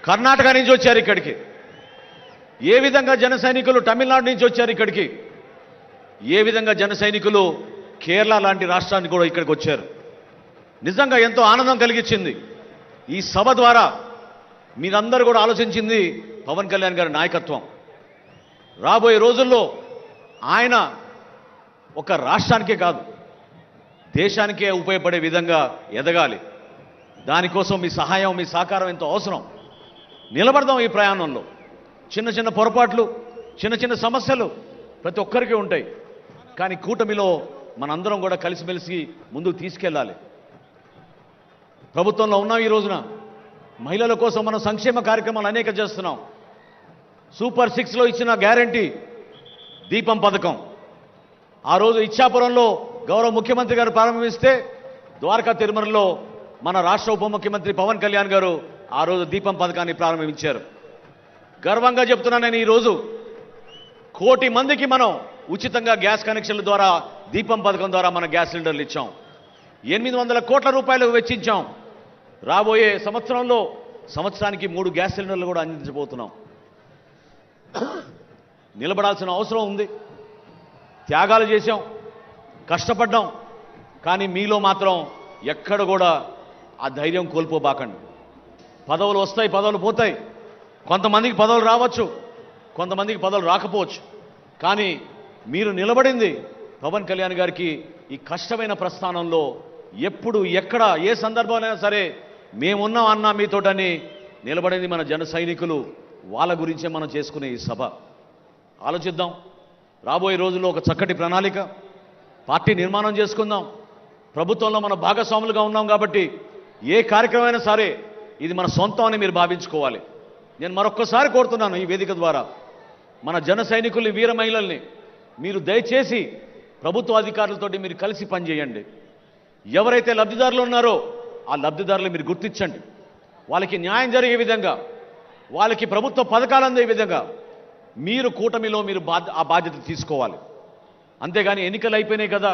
కర్ణాటక నుంచి వచ్చారు ఇక్కడికి, ఏ విధంగా జన సైనికులు తమిళనాడు నుంచి వచ్చారు ఇక్కడికి, ఏ విధంగా జన సైనికులు కేరళ లాంటి రాష్ట్రానికి కూడా ఇక్కడికి వచ్చారు. నిజంగా ఎంతో ఆనందం కలిగించింది. ఈ సభ ద్వారా మీరందరూ కూడా ఆలోచించింది పవన్ కళ్యాణ్ గారి నాయకత్వం. రాబోయే రోజుల్లో ఆయన ఒక రాష్ట్రానికే కాదు దేశానికే ఉపయోగపడే విధంగా ఎదగాలి. దానికోసం మీ సహాయం, మీ సహకారం ఎంతో అవసరం. నిలబడదాం ఈ ప్రయాణంలో. చిన్న చిన్న పొరపాట్లు, చిన్న చిన్న సమస్యలు ప్రతి ఒక్కరికి ఉంటాయి. కానీ కూటమిలో మనందరం కూడా కలిసిమెలిసి ముందుకు తీసుకెళ్ళాలి. ప్రభుత్వంలో ఉన్నాం. ఈ రోజున మహిళల కోసం మనం సంక్షేమ కార్యక్రమాలు అనేక చేస్తున్నాం. సూపర్ 6లో ఇచ్చిన గ్యారంటీ దీపం పథకం ఆ రోజు ఇచ్చాపురంలో గౌరవ ముఖ్యమంత్రి గారు ప్రారంభిస్తే, ద్వారకా తిరుమలలో మన రాష్ట్ర ఉప ముఖ్యమంత్రి పవన్ కళ్యాణ్ గారు ఆ రోజు దీపం పథకాన్ని ప్రారంభించారు. గర్వంగా చెప్తున్నాను నేను, ఈరోజు 1 కోటి మందికి మనం ఉచితంగా గ్యాస్ కనెక్షన్ల ద్వారా దీపం పథకం ద్వారా మన గ్యాస్ సిలిండర్లు ఇచ్చాం. 800 కోట్ల రూపాయలు వెచ్చించాం. రాబోయే సంవత్సరంలో సంవత్సరానికి 3 గ్యాస్ సిలిండర్లు కూడా అందించబోతున్నాం. నిలబడాల్సిన అవసరం ఉంది. త్యాగాలు చేశాం, కష్టపడ్డాం. కానీ మీలో మాత్రం ఎక్కడ కూడా ఆ ధైర్యం కోల్పోబాకండి. పదవులు వస్తాయి, పదవులు పోతాయి. కొంతమందికి పదవులు రావచ్చు, కొంతమందికి పదవులు రాకపోవచ్చు. కానీ మీరు నిలబడింది పవన్ కళ్యాణ్ గారికి ఈ కష్టమైన ప్రస్థానంలో ఎప్పుడు ఎక్కడ ఏ సందర్భంలో సరే మేమున్నాం అన్నా మీతోటని నిలబడింది మన జన సైనికులు. వాళ్ళ గురించే మనం చేసుకునే ఈ సభ. ఆలోచిద్దాం. రాబోయే రోజుల్లో ఒక చక్కటి ప్రణాళిక, పార్టీ నిర్మాణం చేసుకుందాం. ప్రభుత్వంలో మన భాగస్వాములుగా ఉన్నాం కాబట్టి ఏ కార్యక్రమమైనా సరే ఇది మన సొంతం అని మీరు భావించుకోవాలి. నేను మరొక్కసారి కోరుతున్నాను ఈ వేదిక ద్వారా మన జన సైనికుల్ని, వీర మహిళల్ని మీరు దయచేసి ప్రభుత్వ అధికారులతోటి మీరు కలిసి పనిచేయండి. ఎవరైతే లబ్ధిదారులు ఉన్నారో ఆ లబ్ధిదారులు మీరు గుర్తించండి. వాళ్ళకి న్యాయం జరిగే విధంగా, వాళ్ళకి ప్రభుత్వ పథకాలు అందే విధంగా మీరు కూటమిలో మీరు ఆ బాధ్యత తీసుకోవాలి. అంతేగాని ఎన్నికలు అయిపోయినాయి కదా,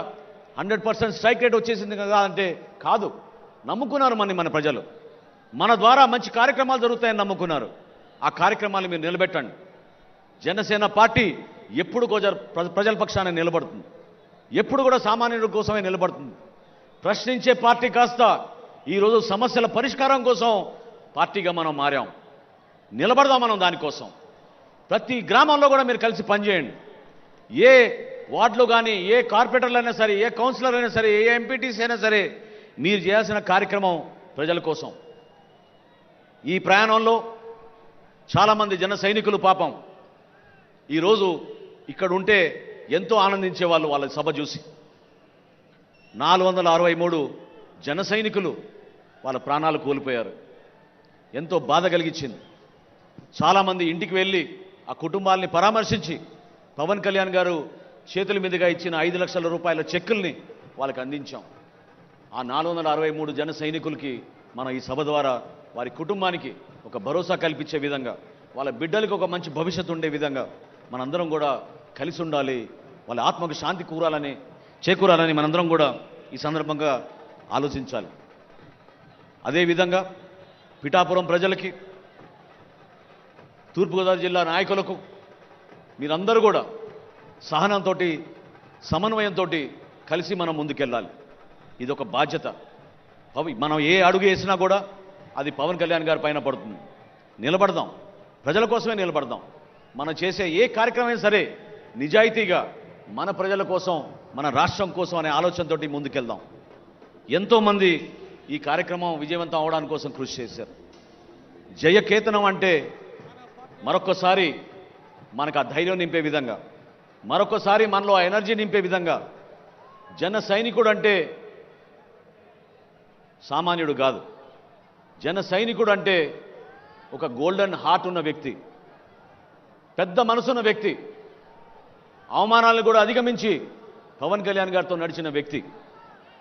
100% స్ట్రైక్ రేట్ వచ్చేసింది కదా అంటే కాదు. నమ్ముకున్నారు మన ప్రజలు. మన ద్వారా మంచి కార్యక్రమాలు జరుగుతాయని నమ్ముకున్నారు. ఆ కార్యక్రమాలు మీరు నిలబెట్టండి. జనసేన పార్టీ ఎప్పుడు ప్రజల పక్షాన నిలబడుతుంది, ఎప్పుడు కూడా సామాన్యుల కోసమే నిలబడుతుంది. ప్రశ్నించే పార్టీ కాస్త ఈరోజు సమస్యల పరిష్కారం కోసం పార్టీగా మనం మారాం. నిలబడదాం మనం దానికోసం. ప్రతి గ్రామంలో కూడా మీరు కలిసి పనిచేయండి. ఏ వార్డులో కానీ, ఏ కార్పొరేటర్లు అయినా సరే, ఏ కౌన్సిలర్ అయినా సరే, ఏ ఎంపీటీసీ అయినా సరే మీరు చేయాల్సిన కార్యక్రమం ప్రజల కోసం. ఈ ప్రయాణంలో చాలామంది జన సైనికులు పాపం ఈరోజు ఇక్కడ ఉంటే ఎంతో ఆనందించేవాళ్ళు వాళ్ళ సభ చూసి. 463 జన సైనికులు వాళ్ళ ప్రాణాలు కోల్పోయారు. ఎంతో బాధ కలిగించింది. చాలామంది ఇంటికి వెళ్ళి ఆ కుటుంబాలని పరామర్శించి పవన్ కళ్యాణ్ గారు చేతుల మీదుగా ఇచ్చిన 5 లక్షల రూపాయల చెక్కుల్ని వాళ్ళకి అందించాం. ఆ 463 జన సైనికులకి మన ఈ సభ ద్వారా వారి కుటుంబానికి ఒక భరోసా కల్పించే విధంగా, వాళ్ళ బిడ్డలకు ఒక మంచి భవిష్యత్తు ఉండే విధంగా మనందరం కూడా కలిసి ఉండాలి. వాళ్ళ ఆత్మకు శాంతి చేకూరాలని మనందరం కూడా ఈ సందర్భంగా ఆలోచించాలి. అదేవిధంగా పిఠాపురం ప్రజలకి, తూర్పుగోదావరి జిల్లా నాయకులకు మీరందరూ కూడా సహనంతో, సమన్వయంతో కలిసి మనం ముందుకెళ్ళాలి. ఇది ఒక బాధ్యత. మనం ఏ అడుగు వేసినా కూడా అది పవన్ కళ్యాణ్ గారి పైన పడుతుంది. నిలబడదాం, ప్రజల కోసమే నిలబడదాం. మనం చేసే ఏ కార్యక్రమం సరే నిజాయితీగా మన ప్రజల కోసం, మన రాష్ట్రం కోసం అనే ఆలోచనతో ముందుకెళ్దాం. ఎంతోమంది ఈ కార్యక్రమం విజయవంతం అవడానికి కోసం కృషి చేశారు. జయకేతనం అంటే మరొకసారి మనకు ఆ ధైర్యం నింపే విధంగా, మరొకసారి మనలో ఆ ఎనర్జీ నింపే విధంగా, జన సైనికుడు అంటే సామాన్యుడు కాదు. జన సైనికుడు అంటే ఒక గోల్డెన్ హార్ట్ ఉన్న వ్యక్తి, పెద్ద మనసున్న వ్యక్తి, అవమానాలను కూడా అధిగమించి పవన్ కళ్యాణ్ గారితో నడిచిన వ్యక్తి.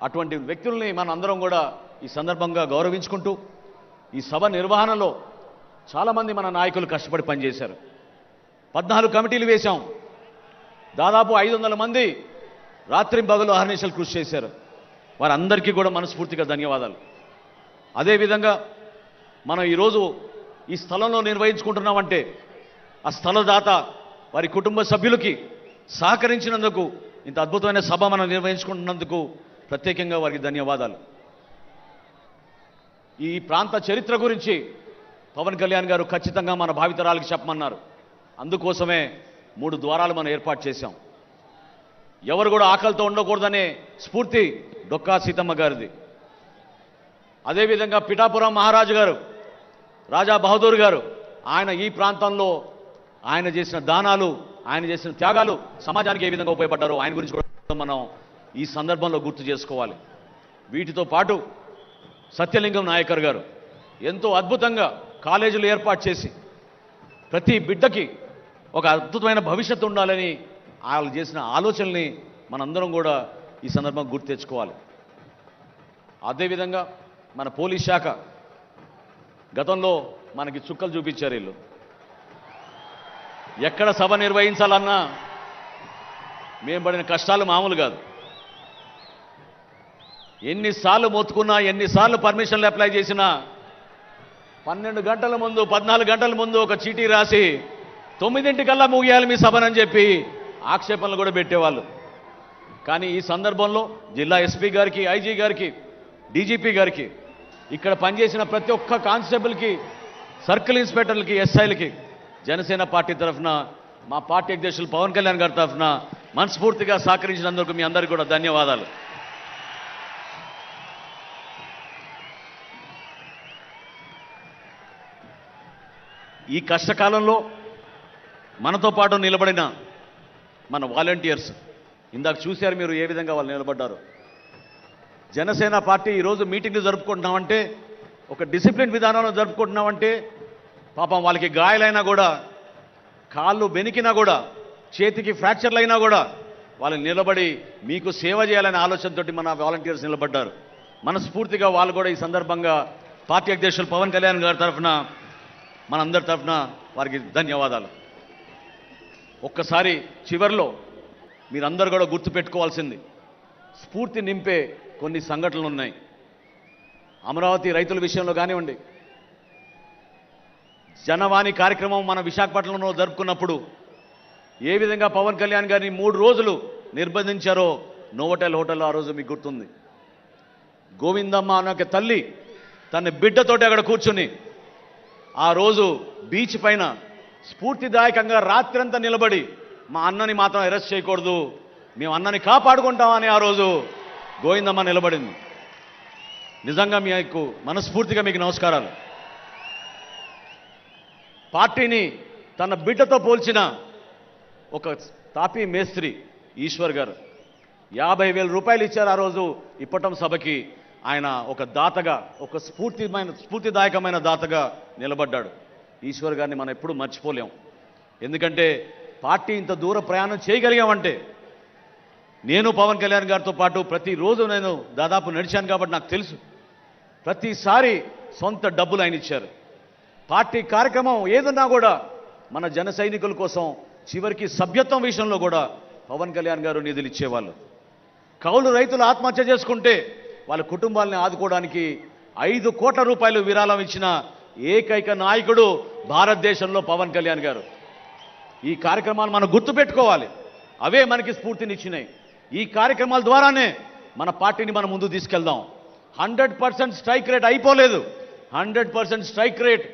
అటువంటి వ్యక్తుల్ని మన అందరం కూడా ఈ సందర్భంగా గౌరవించుకుంటూ, ఈ సభ నిర్వహణలో చాలామంది మన నాయకులు కష్టపడి పనిచేశారు. 14 కమిటీలు వేశాం. దాదాపు 500 మంది రాత్రింబగలు అహర్నిశలు కృషి చేశారు. వారందరికీ కూడా మనస్ఫూర్తిగా ధన్యవాదాలు. అదేవిధంగా మనం ఈరోజు ఈ స్థలంలో నిర్వహించుకుంటున్నామంటే ఆ స్థలదాత వారి కుటుంబ సభ్యులకి సహకరించినందుకు, ఇంత అద్భుతమైన సభ మనం నిర్వహించుకుంటున్నందుకు ప్రత్యేకంగా వారికి ధన్యవాదాలు. ఈ ప్రాంత చరిత్ర గురించి పవన్ కళ్యాణ్ గారు ఖచ్చితంగా మన భావితరాలకు చెప్పమన్నారు. అందుకోసమే 3 ద్వారాలు మనం ఏర్పాటు చేశాం. ఎవరు కూడా ఆకలితో ఉండకూడదనే స్ఫూర్తి డొక్కా సీతమ్మ గారిది. అదేవిధంగా పిఠాపురం మహారాజు గారు, రాజా బహదూర్ గారు, ఆయన ఈ ప్రాంతంలో ఆయన చేసిన దానాలు, ఆయన చేసిన త్యాగాలు సమాజానికి ఏ విధంగా ఉపయోగపడ్డారో ఆయన గురించి కూడా మనం ఈ సందర్భంలో గుర్తు చేసుకోవాలి. వీటితో పాటు సత్యలింగం నాయకర్ గారు ఎంతో అద్భుతంగా కాలేజీలు ఏర్పాటు చేసి ప్రతి బిడ్డకి ఒక అద్భుతమైన భవిష్యత్తు ఉండాలని వాళ్ళు చేసిన ఆలోచనల్ని మనందరం కూడా ఈ సందర్భంగా గుర్తు తెచ్చుకోవాలి. అదేవిధంగా మన పోలీస్ శాఖ గతంలో మనకి చుక్కలు చూపించారు. వీళ్ళు ఎక్కడ సభ నిర్వహించాలన్నా మేము పడిన కష్టాలు మామూలు కాదు. ఎన్నిసార్లు మొత్తుకున్నా, ఎన్నిసార్లు పర్మిషన్లు అప్లై చేసినా 12 గంటల ముందు, 14 గంటల ముందు ఒక చీటీ రాసి 9 ముగియాలి మీ సభనని చెప్పి ఆక్షేపణలు కూడా పెట్టేవాళ్ళు. కానీ ఈ సందర్భంలో జిల్లా ఎస్పీ గారికి, ఐజీ గారికి, డీజీపీ గారికి, ఇక్కడ పనిచేసిన ప్రతి ఒక్క కానిస్టేబుల్కి, సర్కిల్ ఇన్స్పెక్టర్లకి, ఎస్ఐలకి జనసేన పార్టీ తరఫున, మా పార్టీ అధ్యక్షులు పవన్ కళ్యాణ్ గారి తరఫున మనస్ఫూర్తిగా సహకరించినందుకు మీ అందరికీ కూడా ధన్యవాదాలు. ఈ కష్టకాలంలో మనతో పాటు నిలబడిన మన వాలంటీర్స్, ఇందాక చూశారు మీరు ఏ విధంగా వాళ్ళు నిలబడ్డారు. జనసేన పార్టీ ఈరోజు మీటింగ్లు జరుపుకుంటున్నామంటే, ఒక డిసిప్లిన్ విధానంలో జరుపుకుంటున్నామంటే, పాపం వాళ్ళకి గాయాలైనా కూడా, కాళ్ళు బెనికినా కూడా, చేతికి ఫ్రాక్చర్లు అయినా కూడా వాళ్ళు నిలబడి మీకు సేవ చేయాలనే ఆలోచనతోటి మన వాలంటీర్స్ నిలబడ్డారు. మనస్ఫూర్తిగా వాళ్ళు కూడా ఈ సందర్భంగా పార్టీ అధ్యక్షులు పవన్ కళ్యాణ్ గారి తరఫున, మనందరి తరఫున వారికి ధన్యవాదాలు. ఒక్కసారి చివరిలో మీరందరూ కూడా గుర్తుపెట్టుకోవాల్సింది, స్ఫూర్తి నింపే కొన్ని సంఘటనలు ఉన్నాయి. అమరావతి రైతుల విషయంలో కానివ్వండి, జనవాణి కార్యక్రమం మన విశాఖపట్నంలో జరుపుకున్నప్పుడు ఏ విధంగా పవన్ కళ్యాణ్ గారిని 3 రోజులు నిర్బంధించారో నోవోటెల్ హోటల్లో ఆ రోజు మీకు గుర్తుంది. గోవిందమ్మ అనే ఒక తల్లి తన బిడ్డతోటి అక్కడ కూర్చుని ఆ రోజు బీచ్ పైన స్ఫూర్తిదాయకంగా రాత్రంతా నిలబడి, మా అన్నని మాత్రం అరెస్ట్ చేయకూడదు, మేము అన్నని కాపాడుకుంటామని ఆ రోజు గోవిందమ్మ నిలబడింది. నిజంగా మీకు మనస్ఫూర్తిగా మీకు నమస్కారాలు. పార్టీని తన బిడ్డతో పోల్చిన ఒక తాపీ మేస్త్రి ఈశ్వర్ గారు 50,000 రూపాయలు ఇచ్చారు ఆ రోజు ఇప్పటం సభకి. ఆయన ఒక దాతగా, ఒక స్ఫూర్తిదాయకమైన దాతగా నిలబడ్డాడు. ఈశ్వర్ గారిని మనం ఎప్పుడూ మర్చిపోలేం. ఎందుకంటే పార్టీ ఇంత దూర ప్రయాణం చేయగలిగామంటే, నేను పవన్ కళ్యాణ్ గారితో పాటు ప్రతిరోజు నేను దాదాపు నడిచాను కాబట్టి నాకు తెలుసు. ప్రతిసారి సొంత డబ్బులు ఆయన ఇచ్చారు. పార్టీ కార్యక్రమం ఏదన్నా కూడా మన జన సైనికుల కోసం, చివరికి సభ్యత్వం విషయంలో కూడా పవన్ కళ్యాణ్ గారు నిధులు ఇచ్చేవాళ్ళు. కౌలు రైతులు ఆత్మహత్య చేసుకుంటే వాళ్ళ కుటుంబాలని ఆదుకోవడానికి 5 కోట్ల రూపాయలు విరాళం ఇచ్చిన ఏకైక నాయకుడు భారతదేశంలో పవన్ కళ్యాణ్ గారు. ఈ కార్యక్రమాలు మనం గుర్తుపెట్టుకోవాలి. అవే మనకి స్ఫూర్తినిచ్చినాయి. ఈ కార్యక్రమాల ద్వారానే మన పార్టీని మనం ముందుకు తీసుకెళ్దాం. 100% స్ట్రైక్ రేట్ అయిపోలేదు. 100% స్ట్రైక్ రేట్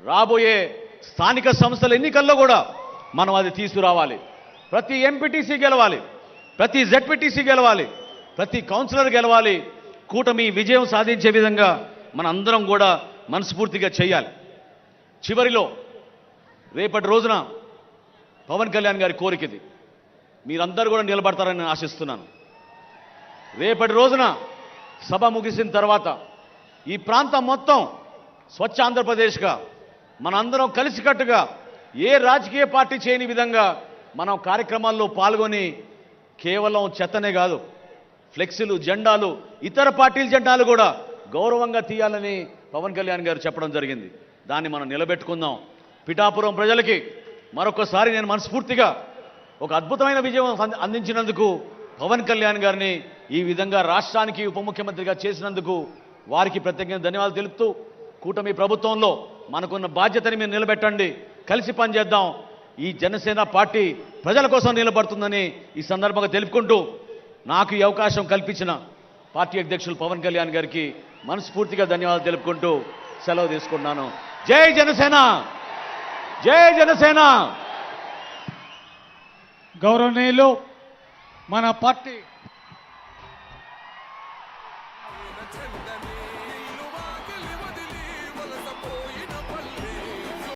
రాబోయే స్థానిక సంస్థల ఎన్నికల్లో కూడా మనం అది తీసుకురావాలి. ప్రతి ఎంపీటీసీ గెలవాలి, ప్రతి జెడ్పీటీసీ గెలవాలి, ప్రతి కౌన్సిలర్ గెలవాలి. కూటమి విజయం సాధించే విధంగా మన అందరం కూడా మనస్ఫూర్తిగా చేయాలి. చివరిలో రేపటి రోజున పవన్ కళ్యాణ్ గారి కోరికది, మీరందరూ కూడా నిలబడతారని నేను ఆశిస్తున్నాను. రేపటి రోజున సభ ముగిసిన తర్వాత ఈ ప్రాంతం మొత్తం స్వచ్ఛ ఆంధ్రప్రదేశ్గా మనందరం కలిసికట్టుగా ఏ రాజకీయ పార్టీ చేయని విధంగా మనం కార్యక్రమాల్లో పాల్గొని కేవలం చెత్తనే కాదు, ఫ్లెక్సీలు, జెండాలు, ఇతర పార్టీల జెండాలు కూడా గౌరవంగా తీయాలని పవన్ కళ్యాణ్ గారు చెప్పడం జరిగింది. దాన్ని మనం నిలబెట్టుకుందాం. పిఠాపురం ప్రజలకి మరొకసారి నేను మనస్ఫూర్తిగా ఒక అద్భుతమైన విజయం అందించినందుకు పవన్ కళ్యాణ్ గారిని ఈ విధంగా రాష్ట్రానికి ఉప ముఖ్యమంత్రిగా చేసినందుకు వారికి ప్రత్యేకంగా ధన్యవాదాలు తెలుపుతూ, కూటమి ప్రభుత్వంలో మనకున్న బాధ్యతని మీరు నిలబెట్టండి, కలిసి పనిచేద్దాం. ఈ జనసేన పార్టీ ప్రజల కోసం నిలబడుతుందని ఈ సందర్భంగా తెలుపుకుంటూ నాకు ఈ అవకాశం కల్పించిన పార్టీ అధ్యక్షులు పవన్ కళ్యాణ్ గారికి మనస్ఫూర్తిగా ధన్యవాదాలు తెలుపుకుంటూ సెలవు తీసుకుంటున్నాను. జై జనసేన, జై జనసేన. గౌరవనీయులు మన పార్టీ